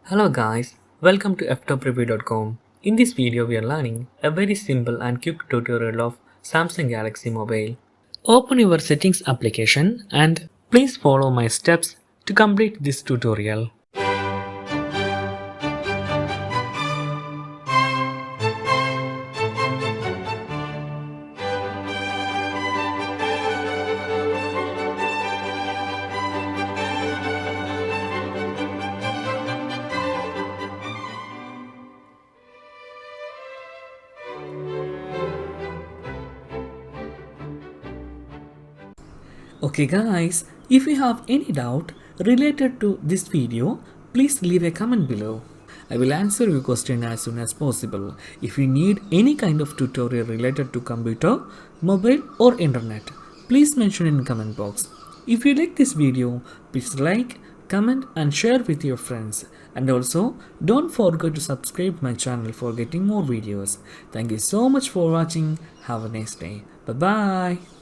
Hello guys, welcome to Ftopreview.com. In this video we are learning a very simple and quick tutorial of Samsung Galaxy Mobile. Open your settings application and please follow my steps to complete this tutorial. Okay guys, if you have any doubt related to this video, please leave a comment below. I will answer your question as soon as possible. If you need any kind of tutorial related to computer, mobile or internet, please mention in comment box. If you like this video, please like, comment and share with your friends. And also, don't forget to subscribe my channel for getting more videos. Thank you so much for watching. Have a nice day. Bye bye.